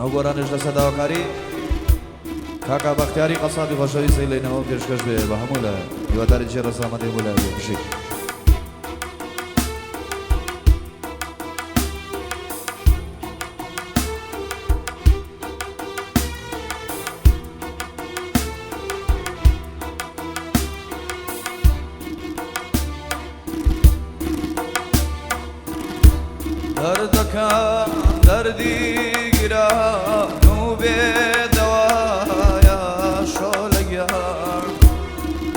ئەو گۆرانش لە سەداوەکاری کاکا بەختیاری قەسابی خۆشەویستی لێنەوە پێشکەش بێ بە هەموو لە هیواداری جێ ڕەسامەندی بۆ لای بشێت. دەردەکەم دەردی گران و بێدەوایە شۆلەگیان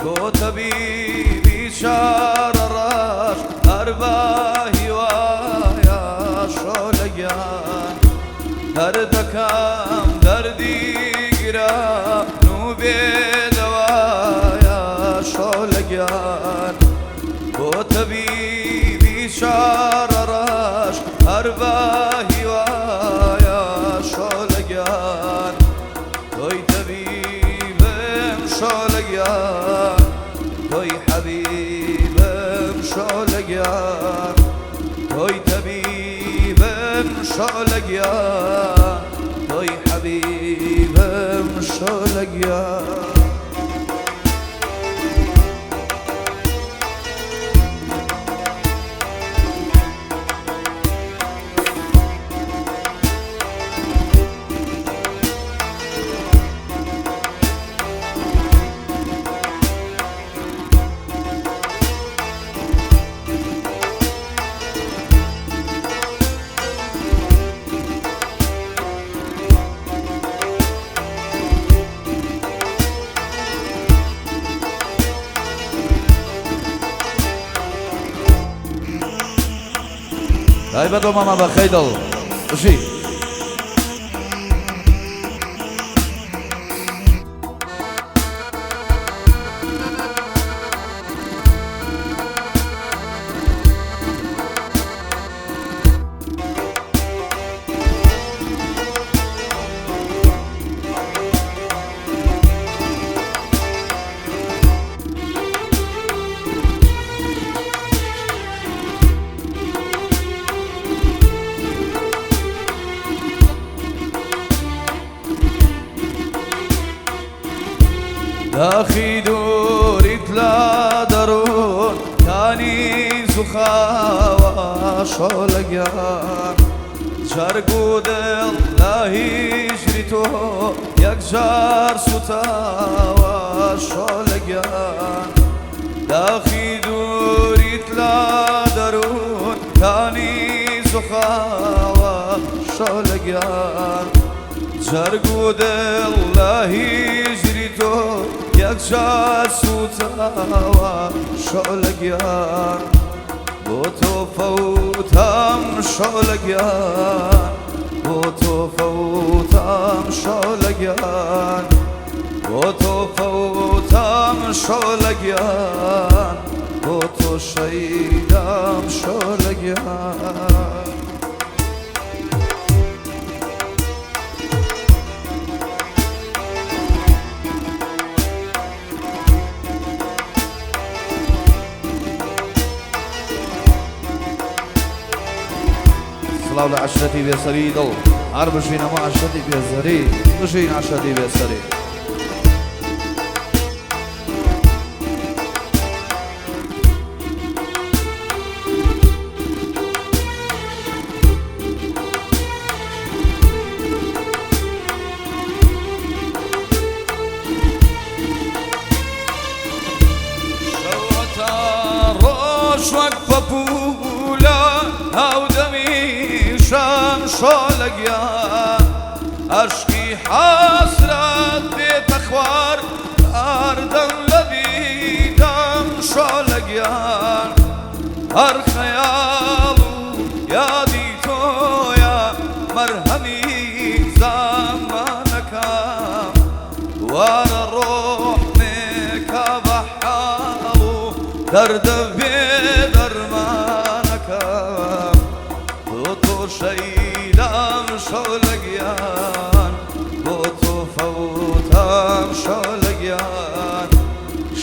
بۆ تەبیبی چارە ڕەش هەر بە هیوایە شۆلەگیان دەردەکەم دەردی گران و بێدەوایە شۆلەگیان بۆ تەبیبی چارە ڕەش هەر بە هیوایە شۆلەگیان تۆی تەبیبم شۆلەگیان تۆی حەبیبم شۆلەگیان تۆی تەبیبم شۆلەگیان تۆی حەبیبم شۆلەگیان. تایبەت بۆ ماما بەخەی دڵ بشی داخی دووریت لە دەڕۆن تانیز و خاوە شۆلەگیان جەرگ و دڵ لە هیژری تۆ یەکجار سوتاوە شۆلەگیان داخی دووریت لە دەڕۆن تانیز و خاوە شۆلەگیان جەرگ و دڵ لە هیژری تۆ یەکجار سوتاوە شۆلەگیان بۆ تۆ فەوتام شۆلەگیان بۆ تۆ فەوتام شۆلەگیان بۆ تۆ فەوتام شۆلەگیان بۆ تۆ شەیدام شۆلەگیان. سڵاو لە عەشرەتی بێسەری دڵ هەر بژینەوە عەشرەتی بێزەری بژین عەشرەتی بێسەری. شەوەتە ڕۆژ وەک پەپوولە هاودەمیشم شۆلەگیان ئەشکی حەسرەت بێتە خوار ئاردەم لە دیدەم شۆلەگیان هەر خەیاڵ و یادی تۆیە مەرهەمی زامانەکەم وارە ڕۆحمێکە بە حاڵ و دەردە بێ دەرمانەکەم بۆ تۆ شەیدام شۆلەگیان بۆ تۆ فەوتام شۆلەگیان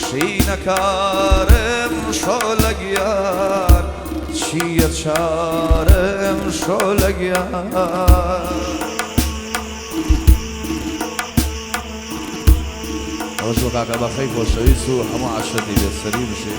شینەکارم شۆلەگیان چییە چارم شۆلەگیان. خۆش و کاکە بەخەی خۆشەویست و هەموو عاشقی بێسەری بشێ